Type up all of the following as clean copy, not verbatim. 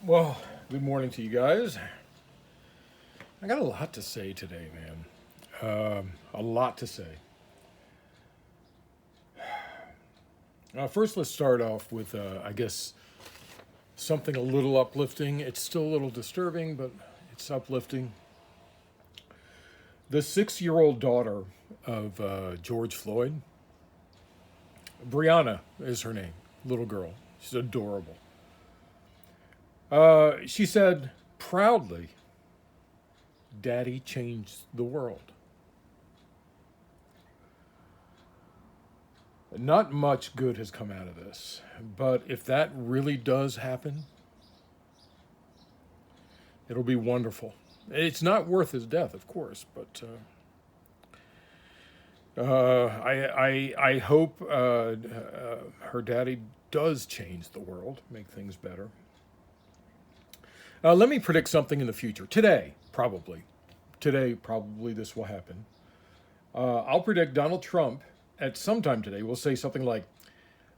Well, good morning to you guys. I got a lot to say today, man. A lot to say. First, let's start off with, I guess, something a little uplifting. It's still a little disturbing, but it's uplifting. The 6-year-old daughter of George Floyd, Brianna is her name, little girl. She's adorable. She said proudly, Daddy changed the world. Not much good has come out of this, but if that really does happen, it'll be wonderful. It's not worth his death, of course, but I hope her daddy does change the world, make things better. Let me predict something in the future. Today, probably. Today, probably this will happen. I'll predict Donald Trump at some time today will say something like,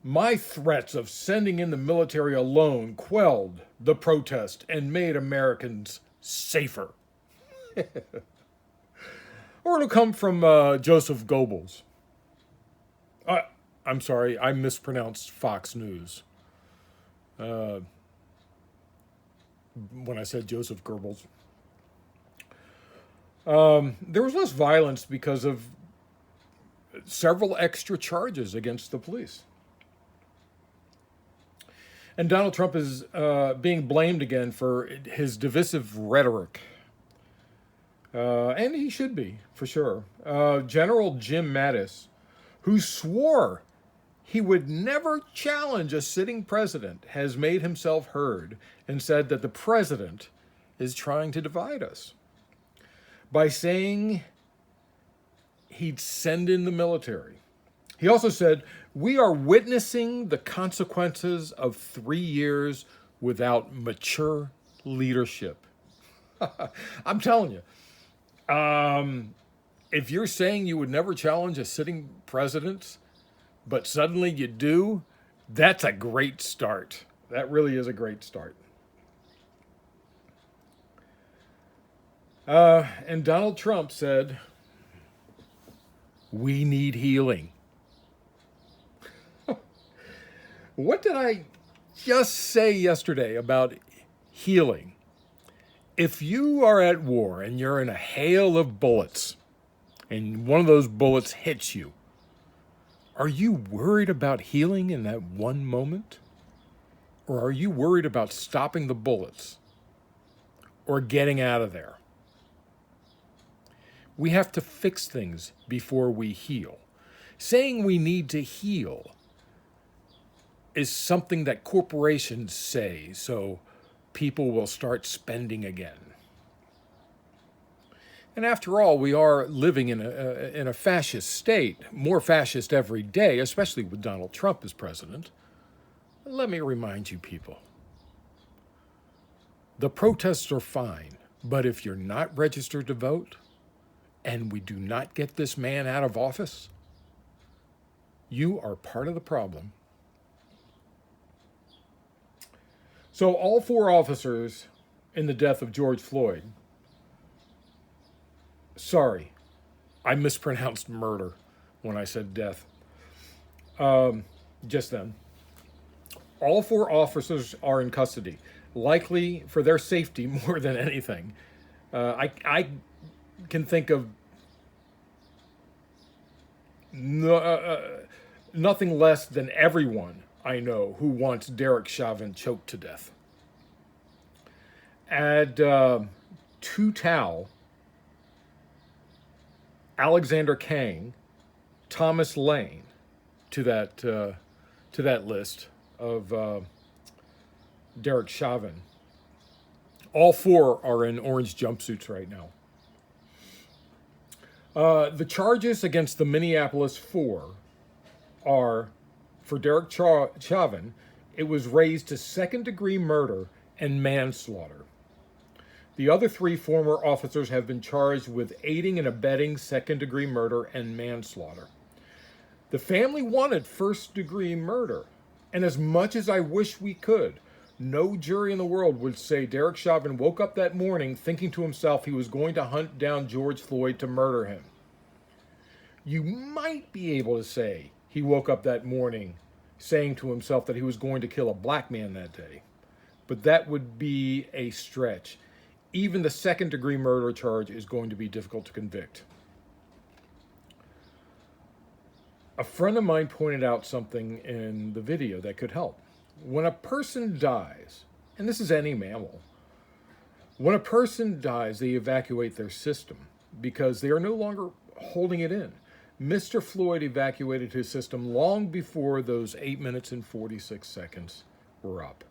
my threats of sending in the military alone quelled the protest and made Americans safer. Or it'll come from Joseph Goebbels. I'm sorry, I mispronounced Fox News when I said Joseph Goebbels. There was less violence because of several extra charges against the police. And Donald Trump is being blamed again for his divisive rhetoric. And he should be, for sure. General Jim Mattis, who swore he would never challenge a sitting president, has made himself heard and said that the president is trying to divide us by saying he'd send in the military. He also said, we are witnessing the consequences of 3 years without mature leadership. I'm telling you, if you're saying you would never challenge a sitting president, but suddenly you do, that's a great start. That really is a great start. And Donald Trump said, we need healing. What did I just say yesterday about healing? If you are at war and you're in a hail of bullets and one of those bullets hits you, are you worried about healing in that one moment? Or are you worried about stopping the bullets or getting out of there? We have to fix things before we heal. Saying we need to heal is something that corporations say so people will start spending again. And after all, we are living in a fascist state, more fascist every day, especially with Donald Trump as president. Let me remind you people, the protests are fine, but if you're not registered to vote and we do not get this man out of office, you are part of the problem. So all 4 officers in the death of George Floyd, sorry, I mispronounced murder when I said death. Just then. All 4 officers are in custody, likely for their safety more than anything. I can think of nothing less than everyone I know who wants Derek Chauvin choked to death. Add Tou Thao, Alexander Kang, Thomas Lane to that list of Derek Chauvin. All 4 are in orange jumpsuits right now. The charges against the Minneapolis 4 are, for Derek Chauvin, it was raised to second-degree murder and manslaughter. The other 3 former officers have been charged with aiding and abetting second-degree murder and manslaughter. The family wanted first-degree murder, And as much as I wish we could, no jury in the world would say Derek Chauvin woke up that morning thinking to himself he was going to hunt down George Floyd to murder him. You might be able to say he woke up that morning saying to himself that he was going to kill a black man that day. But that would be a stretch. Even the second-degree murder charge is going to be difficult to convict. A friend of mine pointed out something in the video that could help. When a person dies, and this is any mammal, when a person dies, they evacuate their system because they are no longer holding it in. Mr. Floyd evacuated his system long before those 8 minutes and 46 seconds were up.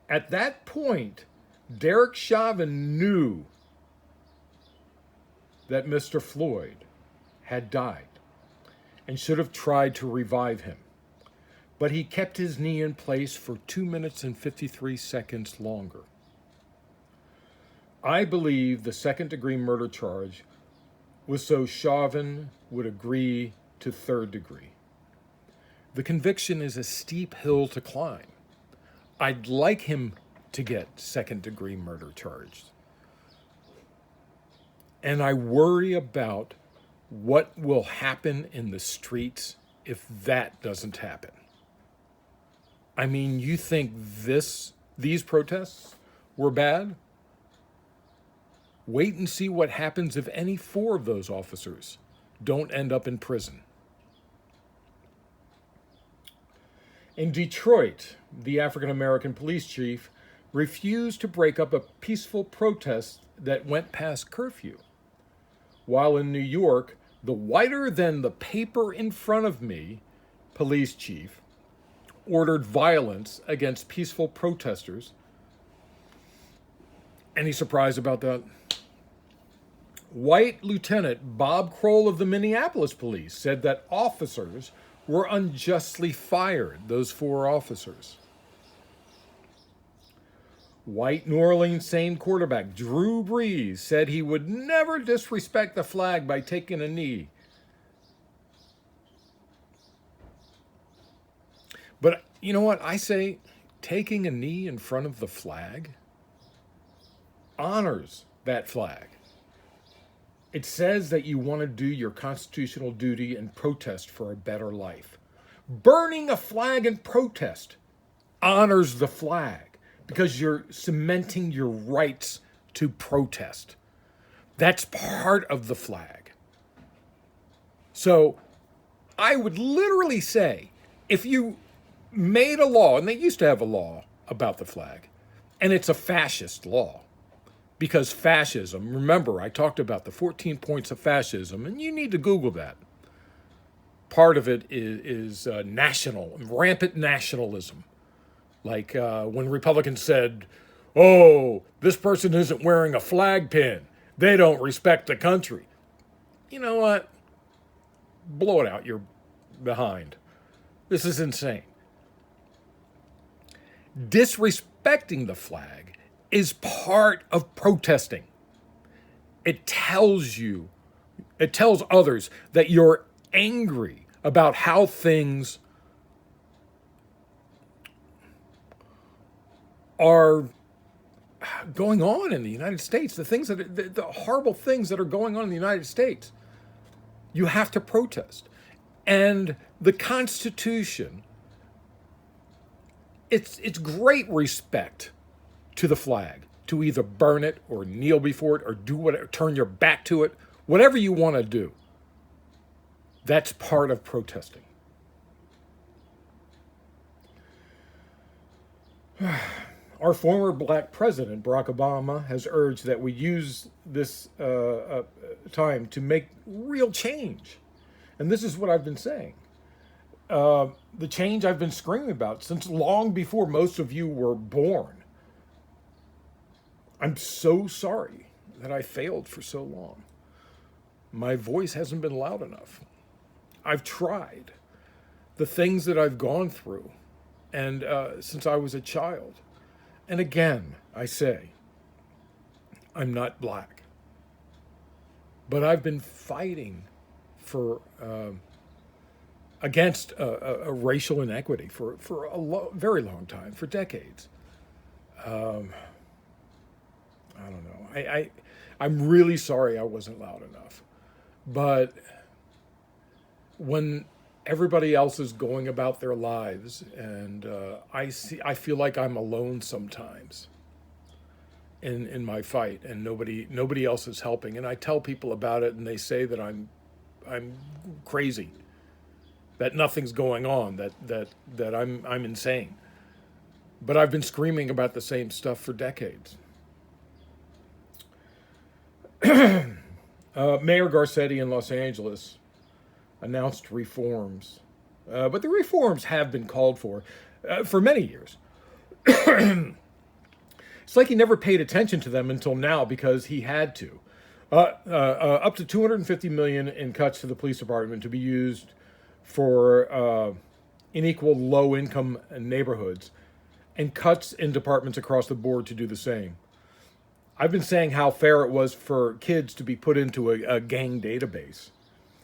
At that point, Derek Chauvin knew that Mr. Floyd had died and should have tried to revive him. But he kept his knee in place for 2 minutes and 53 seconds longer. I believe the second-degree murder charge was so Chauvin would agree to third degree. The conviction is a steep hill to climb. I'd like him to get second-degree murder charged. And I worry about what will happen in the streets if that doesn't happen. I mean, you think these protests were bad? Wait and see what happens if any 4 of those officers don't end up in prison. In Detroit, the African-American police chief refused to break up a peaceful protest that went past curfew. While in New York, the whiter than the paper in front of me police chief ordered violence against peaceful protesters. Any surprise about that? White Lieutenant Bob Kroll of the Minneapolis Police said that officers were unjustly fired, those 4 officers. White New Orleans Saints quarterback Drew Brees said he would never disrespect the flag by taking a knee. But you know what? I say taking a knee in front of the flag honors that flag. It says that you want to do your constitutional duty and protest for a better life. Burning a flag in protest honors the flag because you're cementing your rights to protest. That's part of the flag. So I would literally say, if you made a law, and they used to have a law about the flag, and it's a fascist law, because fascism, remember, I talked about the 14 points of fascism, and you need to Google that. Part of it is rampant nationalism. Like when Republicans said, oh, this person isn't wearing a flag pin. They don't respect the country. You know what? Blow it out your behind. This is insane. Disrespecting the flag is part of protesting. It tells others that you're angry about how things are going on in the United States, the horrible things that are going on in the United States. You have to protest. And the Constitution, it's great respect to the flag, to either burn it or kneel before it or do whatever, turn your back to it, whatever you want to do. That's part of protesting. Our former black president, Barack Obama, has urged that we use this time to make real change. And this is what I've been saying. The change I've been screaming about since long before most of you were born. I'm so sorry that I failed for so long. My voice hasn't been loud enough. I've tried. The things that I've gone through, and since I was a child. And again, I say, I'm not black. But I've been fighting for against a racial inequity for very long time, for decades. I don't know. I'm really sorry I wasn't loud enough. But when everybody else is going about their lives, and I feel like I'm alone sometimes in my fight, and nobody else is helping. And I tell people about it, and they say that I'm crazy, that nothing's going on, that I'm insane. But I've been screaming about the same stuff for decades. Mayor Garcetti in Los Angeles announced reforms, but the reforms have been called for many years. It's like he never paid attention to them until now because he had to. Up to 250 million in cuts to the police department to be used for unequal low-income neighborhoods, and cuts in departments across the board to do the same. I've been saying how fair it was for kids to be put into a gang database.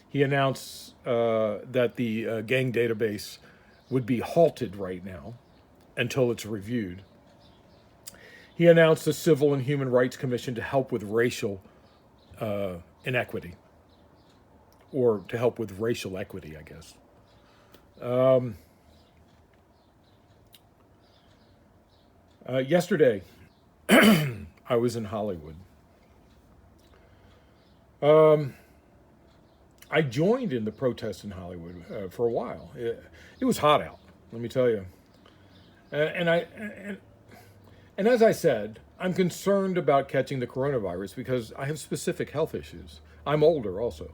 He announced that the gang database would be halted right now until it's reviewed. He announced a Civil and Human Rights Commission to help with racial inequity, or to help with racial equity, I guess. Yesterday, I was in Hollywood. I joined in the protests in Hollywood for a while. It was hot out, let me tell you. And as I said, I'm concerned about catching the coronavirus because I have specific health issues. I'm older also.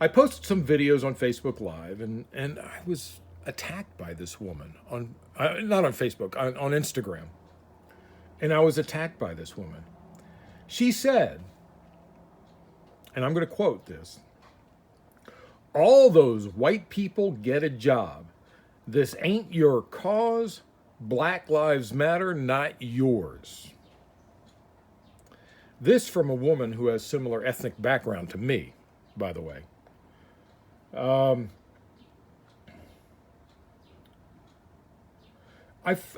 I posted some videos on Facebook Live, and I was attacked by this woman on not on Facebook, on Instagram. And I was attacked by this woman. She said, and I'm going to quote this, "All those white people get a job. This ain't your cause. Black Lives Matter, not yours." This from a woman who has similar ethnic background to me, by the way. I've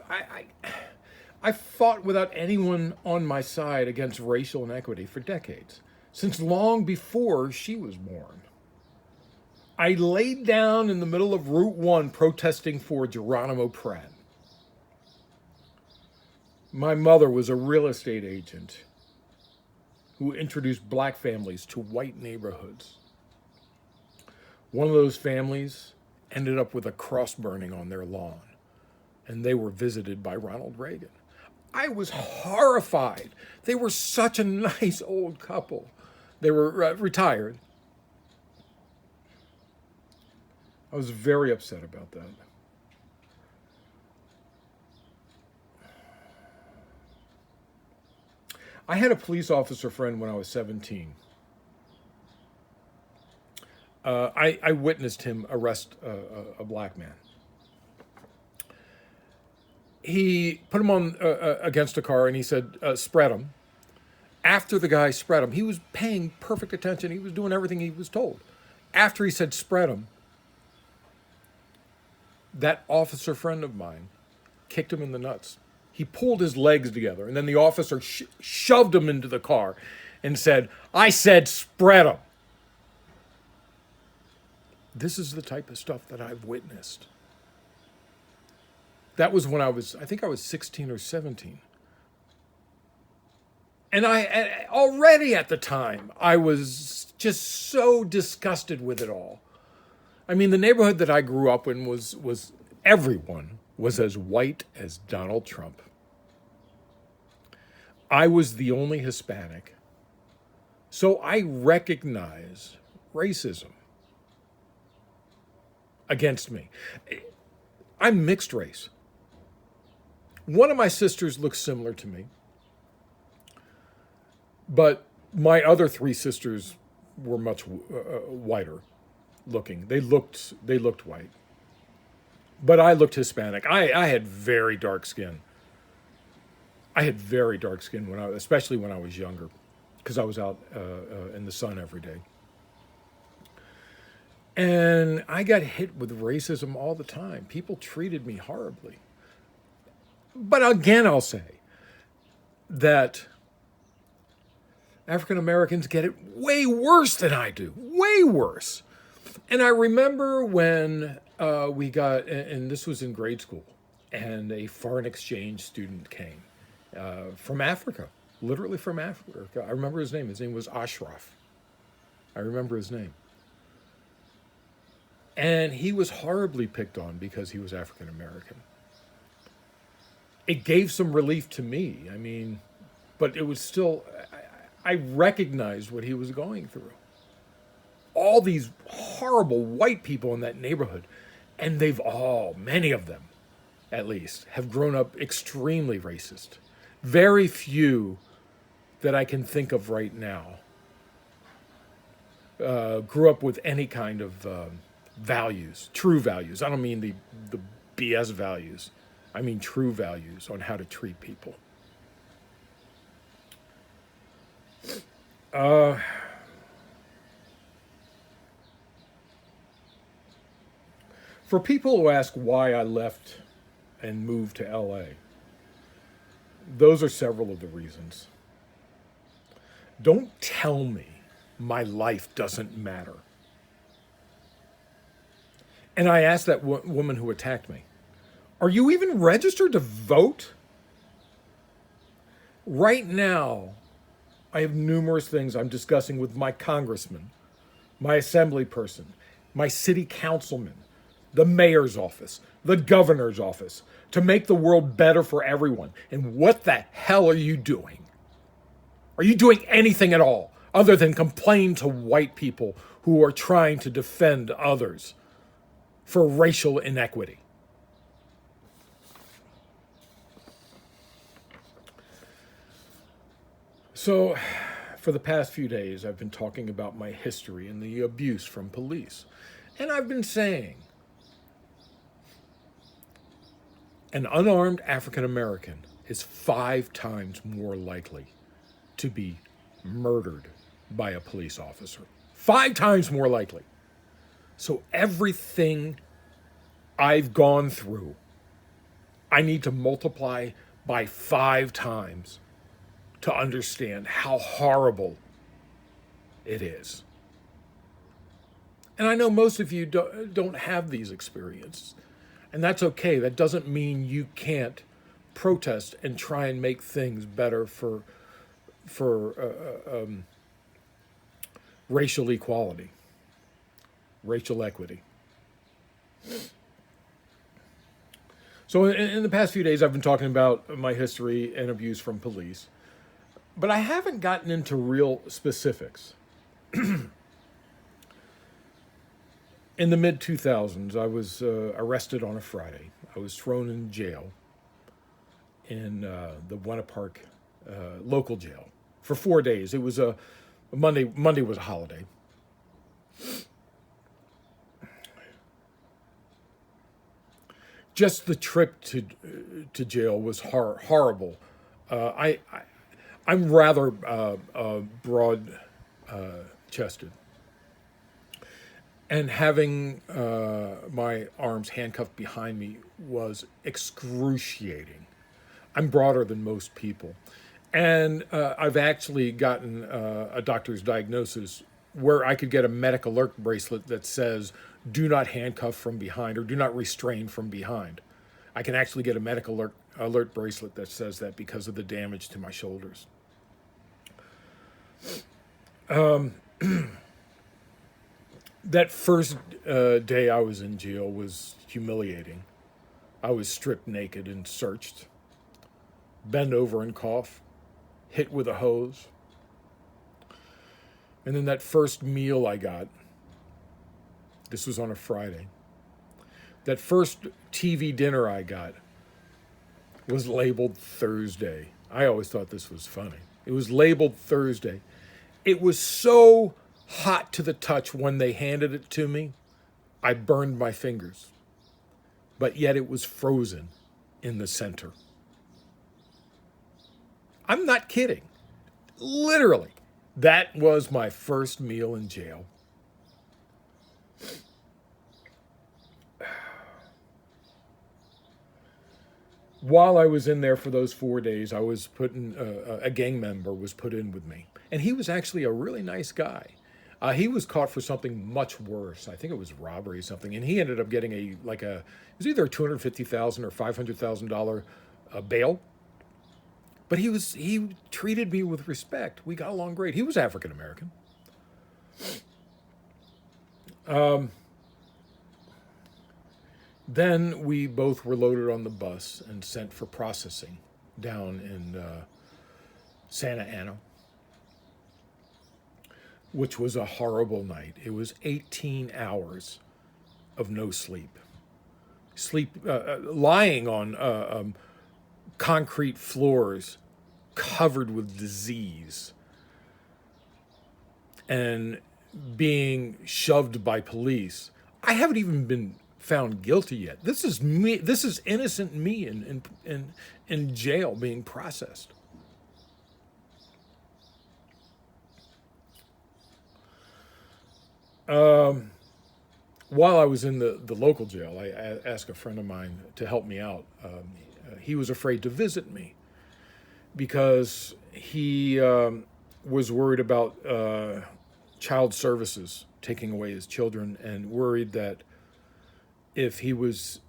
fought without anyone on my side against racial inequity for decades, since long before she was born. I laid down in the middle of Route 1 protesting for Geronimo Pratt. My mother was a real estate agent who introduced black families to white neighborhoods. One of those families ended up with a cross burning on their lawn, and they were visited by Ronald Reagan. I was horrified. They were such a nice old couple. They were retired. I was very upset about that. I had a police officer friend when I was 17. I witnessed him arrest a black man. He put him on against a car and he said, spread him. After the guy spread him, he was paying perfect attention. He was doing everything he was told. After he said spread him, that officer friend of mine kicked him in the nuts. He pulled his legs together, and then the officer shoved him into the car and said, "I said spread him." This is the type of stuff that I've witnessed. That was when I think I was 16 or 17. And I already at the time, I was just so disgusted with it all. I mean, the neighborhood that I grew up in was everyone was as white as Donald Trump. I was the only Hispanic. So I recognize racism against me. I'm mixed race. One of my sisters looks similar to me, but my other three sisters were much whiter looking. They looked white, but I looked Hispanic. I had very dark skin. I had very dark skin especially when I was younger, because I was out in the sun every day. And I got hit with racism all the time. People treated me horribly. But again, I'll say that African Americans get it way worse than I do, way worse. And I remember when we got, and this was in grade school, and a foreign exchange student came from Africa, literally from Africa. I remember his name. His name was Ashraf. I remember his name. And he was horribly picked on because he was African American. It gave some relief to me. I mean, but it was still, I recognized what he was going through. All these horrible white people in that neighborhood, and they've all, many of them at least, have grown up extremely racist. Very few that I can think of right now grew up with any kind of values, true values. I don't mean the BS values. I mean true values on how to treat people. For people who ask why I left and moved to LA, those are several of the reasons. Don't tell me my life doesn't matter. And I asked that woman who attacked me, are you even registered to vote? Right now, I have numerous things I'm discussing with my congressman, my assembly person, my city councilman, the mayor's office, the governor's office, to make the world better for everyone. And what the hell are you doing? Are you doing anything at all other than complain to white people who are trying to defend others for racial inequity? So, for the past few days, I've been talking about my history and the abuse from police. And I've been saying, an unarmed African American is 5 times more likely to be murdered by a police officer. 5 times more likely. So everything I've gone through, I need to multiply by 5 times to understand how horrible it is. And I know most of you don't have these experiences. And that's okay. That doesn't mean you can't protest and try and make things better for racial equality, racial equity. So in the past few days, I've been talking about my history and abuse from police, but I haven't gotten into real specifics. In the mid-2000s, I was arrested on a Friday. I was thrown in jail in the Winter Park local jail for 4 days. It was a Monday. Monday was a holiday. Just the trip to jail was horrible. I'm rather broad chested. And having my arms handcuffed behind me was excruciating. I'm broader than most people. And I've actually gotten a doctor's diagnosis where I could get a medic alert bracelet that says, do not handcuff from behind or do not restrain from behind. I can actually get a medic alert bracelet that says that because of the damage to my shoulders. That first day I was in jail was humiliating. I was stripped naked and searched, bent over and cough, hit with a hose. And then that first meal I got, this was on a Friday, that first TV dinner I got was labeled Thursday. I always thought this was funny. It was labeled Thursday. It was so hot to the touch when they handed it to me, I burned my fingers. But yet it was frozen in the center. I'm not kidding. Literally, that was my first meal in jail. While I was in there for those 4 days, I was put in, a gang member was put in with me. And he was actually a really nice guy. He was caught for something much worse. I think it was robbery or something. And he ended up getting it was either a $250,000 or $500,000 bail. But he treated me with respect. We got along great. He was African American. Then we both were loaded on the bus and sent for processing down in Santa Ana, which was a horrible night. It was 18 hours of no sleep. Lying on concrete floors covered with disease and being shoved by police. I haven't even been found guilty yet. This is me. This is innocent me in jail being processed. While I was in the local jail, I asked a friend of mine to help me out. He was afraid to visit me because he was worried about child services taking away his children, and worried that if he was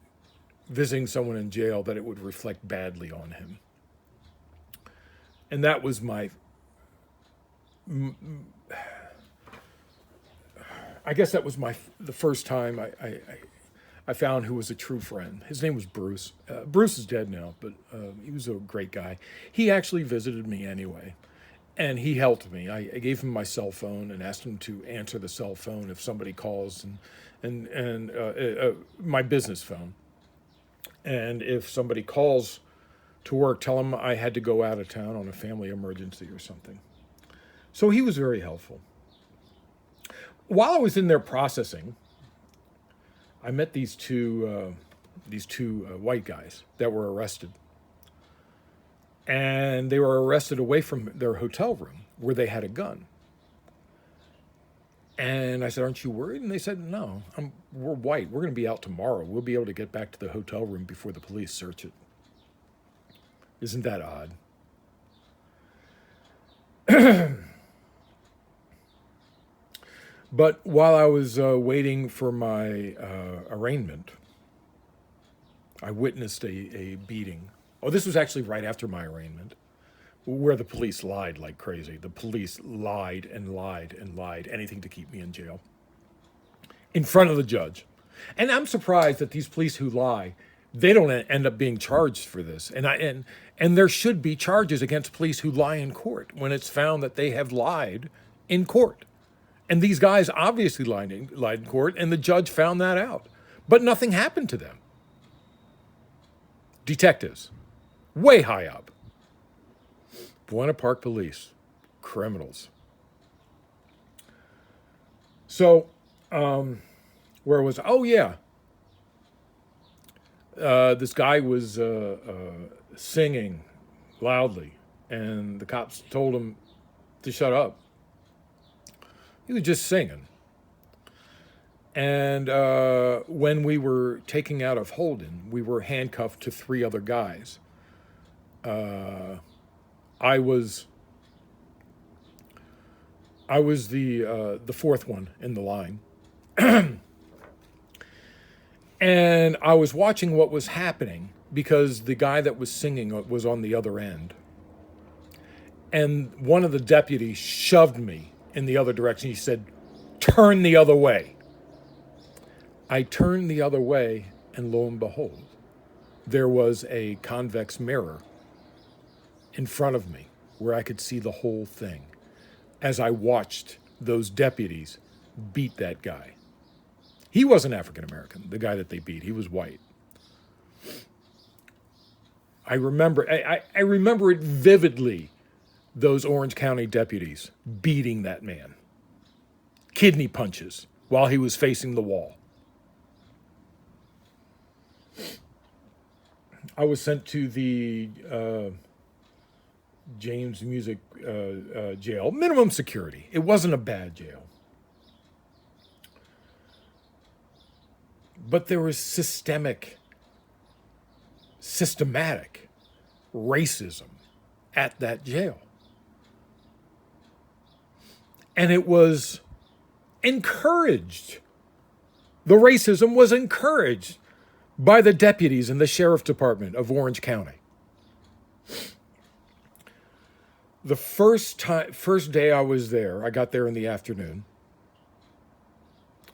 visiting someone in jail, that it would reflect badly on him. And that was I guess that was the first time I found who was a true friend. His name was Bruce. Bruce is dead now, but he was a great guy. He actually visited me anyway, and he helped me. I gave him my cell phone and asked him to answer the cell phone if somebody calls, and my business phone. And if somebody calls to work, tell them I had to go out of town on a family emergency or something. So he was very helpful. While I was in there processing, I met these two white guys that were arrested, and they were arrested away from their hotel room where they had a gun. And I said, "Aren't you worried?" And they said, "No, we're white. We're going to be out tomorrow. We'll be able to get back to the hotel room before the police search it." Isn't that odd? But while I was waiting for my arraignment, I witnessed a beating. Oh, this was actually right after my arraignment, where the police lied like crazy. The police lied and lied and lied, anything to keep me in jail, in front of the judge. And I'm surprised that these police who lie, they don't end up being charged for this. And there should be charges against police who lie in court when it's found that they have lied in court. And these guys obviously lied in court, and the judge found that out. But nothing happened to them. Detectives, way high up. Buena Park Police, criminals. So, where was? Oh yeah, this guy was singing loudly, and the cops told him to shut up. He was just singing. And when we were taking out of Holden, we were handcuffed to 3 other guys. I was the 4th one in the line. And I was watching what was happening because the guy that was singing was on the other end. And one of the deputies shoved me in the other direction. He said, "Turn the other way." I turned the other way, and lo and behold, there was a convex mirror in front of me where I could see the whole thing as I watched those deputies beat that guy. He wasn't African American, the guy that they beat. He was white. I remember it vividly, those Orange County deputies beating that man. Kidney punches while he was facing the wall. I was sent to the James Music jail, minimum security. It wasn't a bad jail. But there was systemic systematic racism at that jail. And it was encouraged. The racism was encouraged by the deputies in the sheriff department of Orange County. The first day I was there, I got there in the afternoon.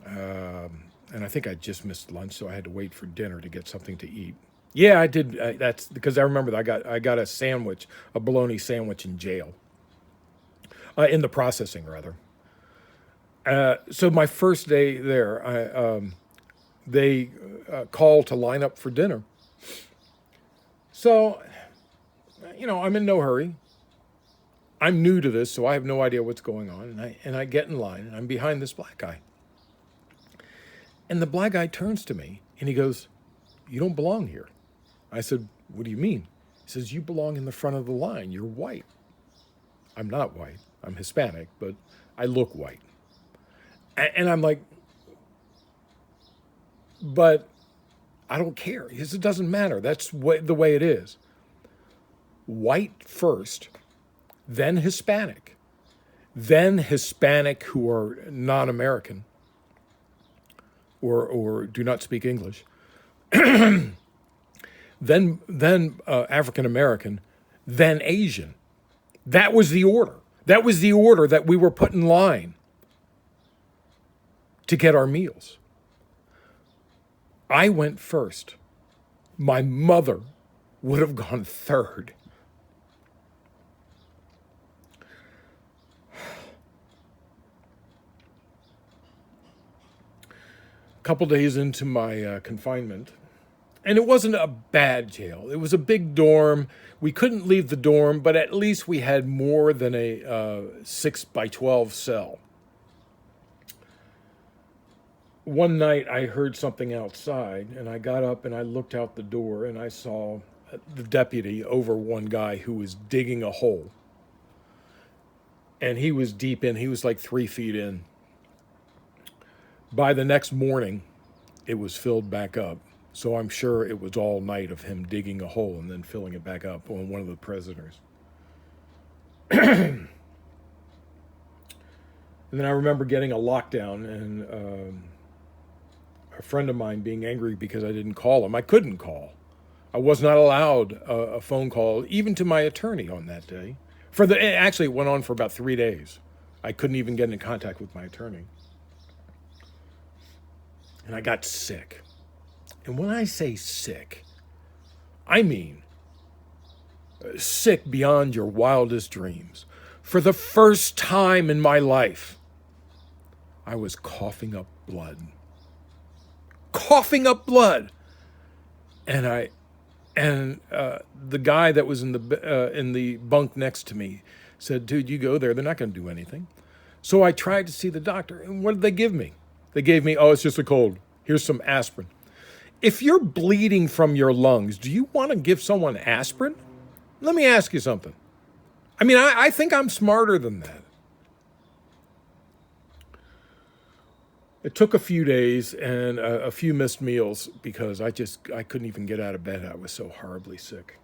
And I think I just missed lunch, so I had to wait for dinner to get something to eat. Yeah, I did. That's because I remember that I got a sandwich, a bologna sandwich in jail. In the processing, rather. So my first day there, they called to line up for dinner. So, I'm in no hurry. I'm new to this, so I have no idea what's going on. And I get in line, and I'm behind this black guy. And the black guy turns to me, and he goes, "You don't belong here." I said, "What do you mean?" He says, "You belong in the front of the line. You're white." I'm not white. I'm Hispanic, but I look white. And I'm like, "But I don't care. He says, it doesn't matter. That's the way it is. White first, then Hispanic who are non-American or do not speak English, then African American, then Asian." That was the order. That was the order that we were put in line to get our meals. I went first. My mother would have gone third. A couple days into my confinement, and it wasn't a bad jail. It was a big dorm. We couldn't leave the dorm, but at least we had more than a 6x12 cell. One night I heard something outside, and I got up and I looked out the door, and I saw the deputy over one guy who was digging a hole. And he was deep in. He was like 3 feet in. By the next morning, it was filled back up. So I'm sure it was all night of him digging a hole and then filling it back up on one of the prisoners. And then I remember getting a lockdown and a friend of mine being angry because I didn't call him. I couldn't call. I was not allowed a phone call, even to my attorney on that day. Actually, it went on for about 3 days. I couldn't even get in contact with my attorney. And I got sick. And when I say sick, I mean sick beyond your wildest dreams. For the first time in my life, I was coughing up blood. Coughing up blood. And the guy that was in the bunk next to me said, "Dude, you go there. They're not going to do anything." So I tried to see the doctor. And what did they give me? They gave me, "Oh, it's just a cold. Here's some aspirin." If you're bleeding from your lungs, do you want to give someone aspirin? Let me ask you something. I mean, I think I'm smarter than that. It took a few days and a few missed meals because I couldn't even get out of bed. I was so horribly sick.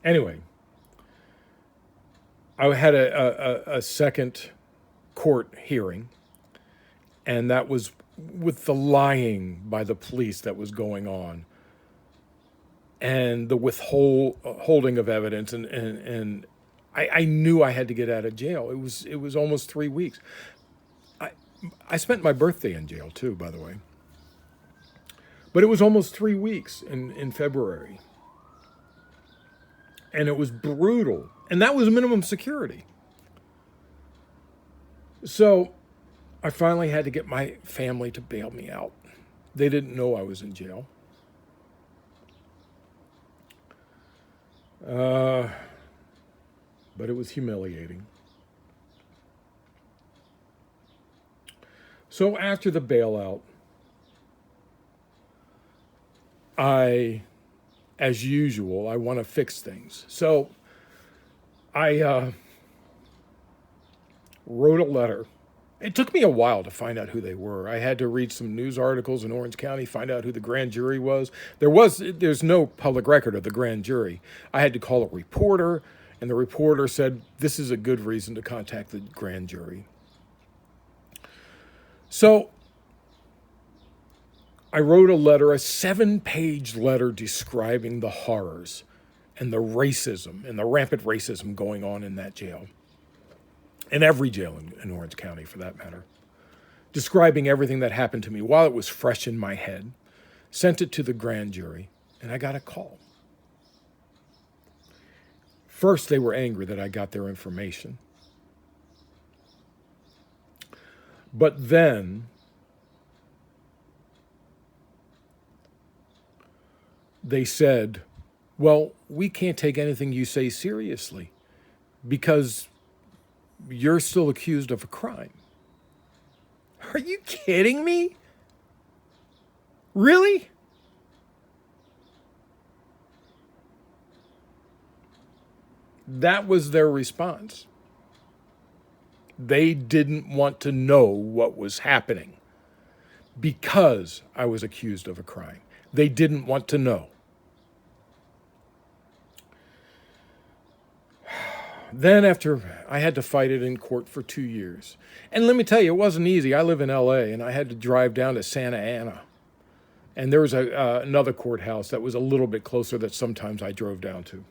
Anyway, I had a second court hearing, and that was with the lying by the police that was going on and the withholding of evidence, and I knew I had to get out of jail. It was almost 3 weeks. I spent my birthday in jail too, by the way. But it was almost 3 weeks in February. And it was brutal. And that was minimum security. So I finally had to get my family to bail me out. They didn't know I was in jail. But it was humiliating. So after the bailout, as usual, I want to fix things. So I wrote a letter It took me a while to find out who they were. I had to read some news articles in Orange County, find out who the grand jury was. There's no public record of the grand jury. I had to call a reporter, and the reporter said, this is a good reason to contact the grand jury. So I wrote a letter, a 7-page letter describing the horrors and the racism and the rampant racism going on in that jail, in every jail in Orange County for that matter, describing everything that happened to me while it was fresh in my head, sent it to the grand jury, and I got a call. First, they were angry that I got their information. But then they said, well, we can't take anything you say seriously because you're still accused of a crime. Are you kidding me? Really? That was their response. They didn't want to know what was happening because I was accused of a crime. They didn't want to know. Then after I had to fight it in court for 2 years. And let me tell you, it wasn't easy. I live in LA and I had to drive down to Santa Ana. And there was another courthouse that was a little bit closer that sometimes I drove down to.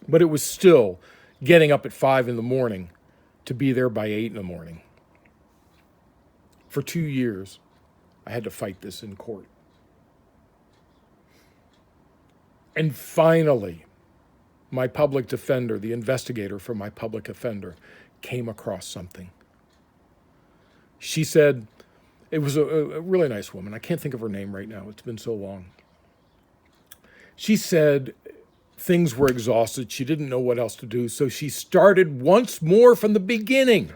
But it was still getting up at 5 in the morning to be there by 8 in the morning. For 2 years, I had to fight this in court. And finally, my public defender, the investigator for my public offender, came across something. She said, it was a really nice woman. I can't think of her name right now. It's been so long. She said things were exhausted. She didn't know what else to do. So she started once more from the beginning.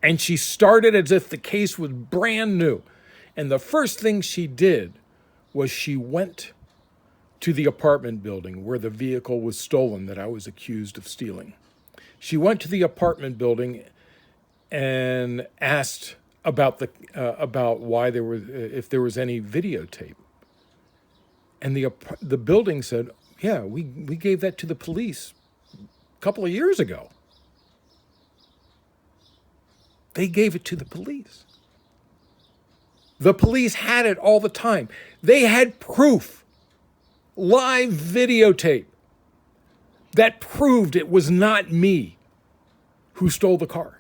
And she started as if the case was brand new. And the first thing she did was she went to the apartment building where the vehicle was stolen that I was accused of stealing. She went to the apartment building and asked about why there was if there was any videotape. And the building said, yeah, we gave that to the police a couple of years ago. They gave it to the police. The police had it all the time. They had proof, live videotape, that proved it was not me who stole the car.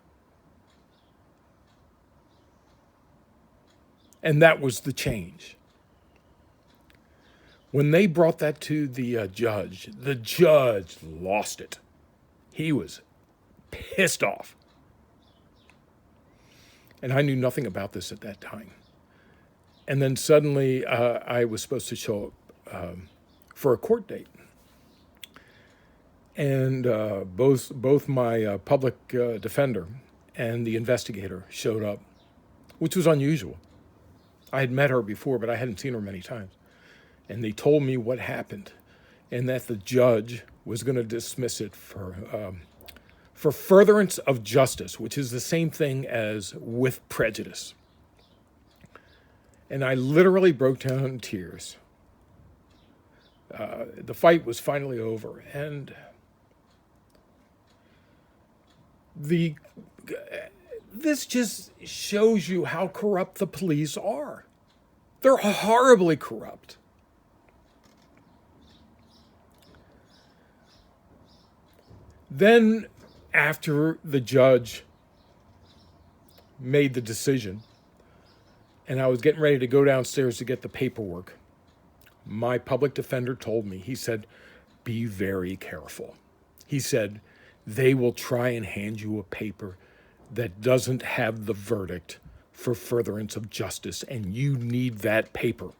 And that was the change. When they brought that to the judge lost it. He was pissed off. And I knew nothing about this at that time. And then suddenly I was supposed to show up for a court date. And both my public defender and the investigator showed up, which was unusual. I had met her before, but I hadn't seen her many times. And they told me what happened and that the judge was going to dismiss it for furtherance of justice, which is the same thing as with prejudice. And I literally broke down in tears. The fight was finally over, and this just shows you how corrupt the police are. They're horribly corrupt. Then, after the judge made the decision, and I was getting ready to go downstairs to get the paperwork, my public defender told me, he said, be very careful. He said, they will try and hand you a paper that doesn't have the verdict for furtherance of justice, and you need that paper.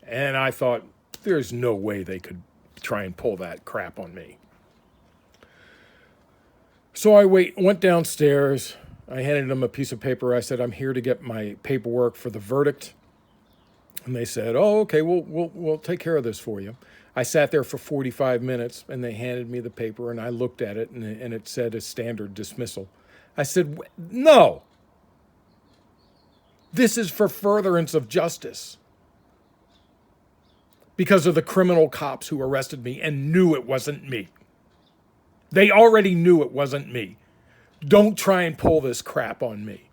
And I thought, there's no way they could try and pull that crap on me. So I went downstairs. I handed them a piece of paper. I said, I'm here to get my paperwork for the verdict. And they said, oh, okay, we'll take care of this for you. I sat there for 45 minutes, and they handed me the paper, and I looked at it, and it said a standard dismissal. I said, no, this is for furtherance of justice because of the criminal cops who arrested me and knew it wasn't me. They already knew it wasn't me. Don't try and pull this crap on me.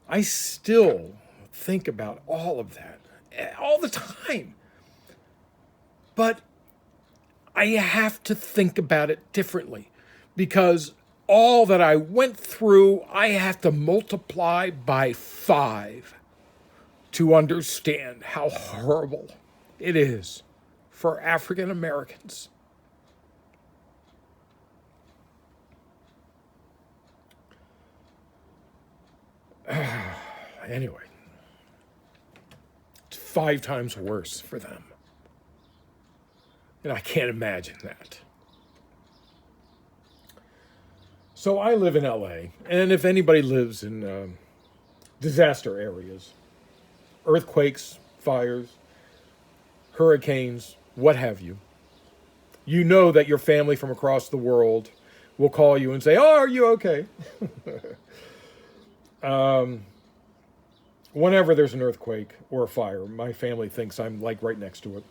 I still think about all of that all the time. But I have to think about it differently because all that I went through, I have to multiply by 5 to understand how horrible it is for African Americans. Anyway, it's 5 times worse for them. And I can't imagine that. So I live in LA, and if anybody lives in disaster areas, earthquakes, fires, hurricanes, what have you, you know that your family from across the world will call you and say, "Oh, are you okay?" Whenever there's an earthquake or a fire, my family thinks I'm like right next to it.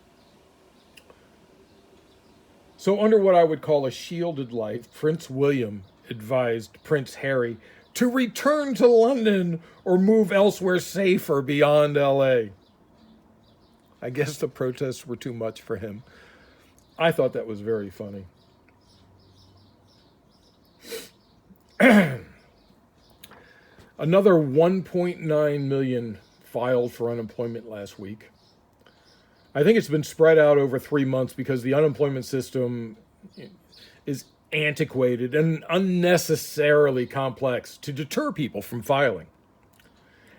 So under what I would call a shielded life, Prince William advised Prince Harry to return to London or move elsewhere safer beyond LA. I guess the protests were too much for him. I thought that was very funny. Another 1.9 million filed for unemployment last week. I think it's been spread out over 3 months because the unemployment system is antiquated and unnecessarily complex to deter people from filing.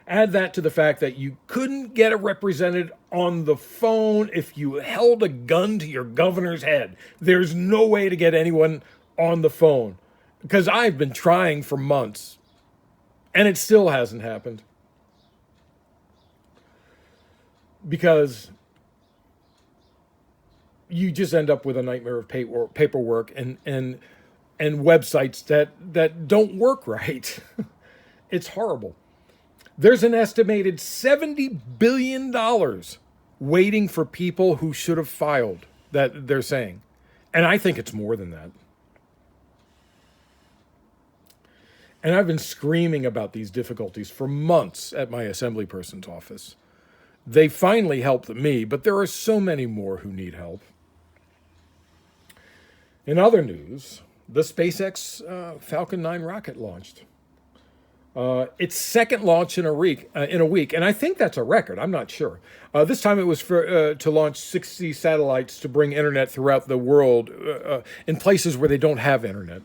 Add that to the fact that you couldn't get a representative on the phone if you held a gun to your governor's head. There's no way to get anyone on the phone because I've been trying for months and it still hasn't happened. Because you just end up with a nightmare of paperwork and websites that don't work right. It's horrible. There's an estimated $70 billion waiting for people who should have filed, that they're saying. And I think it's more than that. And I've been screaming about these difficulties for months at my assemblyperson's office. They finally helped me, but there are so many more who need help. In other news, the SpaceX Falcon 9 rocket launched. Its second launch in a week, and I think that's a record. I'm not sure. This time it was to launch 60 satellites to bring internet throughout the world in places where they don't have internet.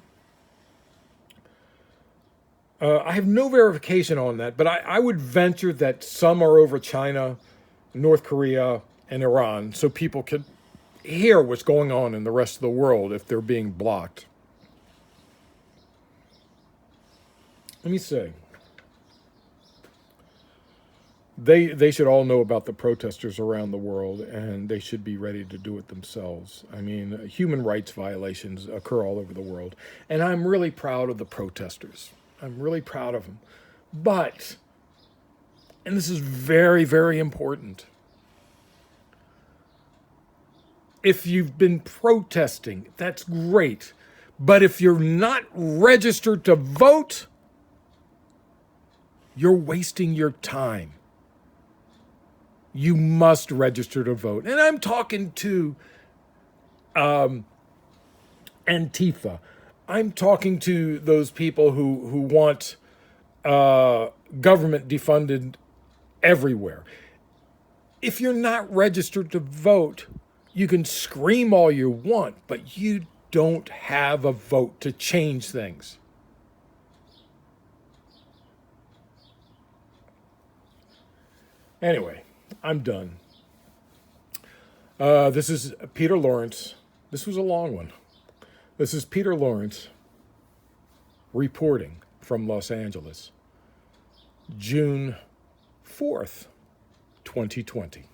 I have no verification on that, but I would venture that some are over China, North Korea, and Iran, so people can hear what's going on in the rest of the world if they're being blocked. Let me see. They should all know about the protesters around the world, and they should be ready to do it themselves. I mean, human rights violations occur all over the world, and I'm really proud of the protesters. I'm really proud of them. But, and this is very, very important, if you've been protesting, that's great. But if you're not registered to vote, you're wasting your time. You must register to vote. And I'm talking to Antifa. I'm talking to those people who want government defunded everywhere. If you're not registered to vote, you can scream all you want, but you don't have a vote to change things. Anyway, I'm done. This is Peter Lawrence. This was a long one. This is Peter Lawrence reporting from Los Angeles, June 4th, 2020.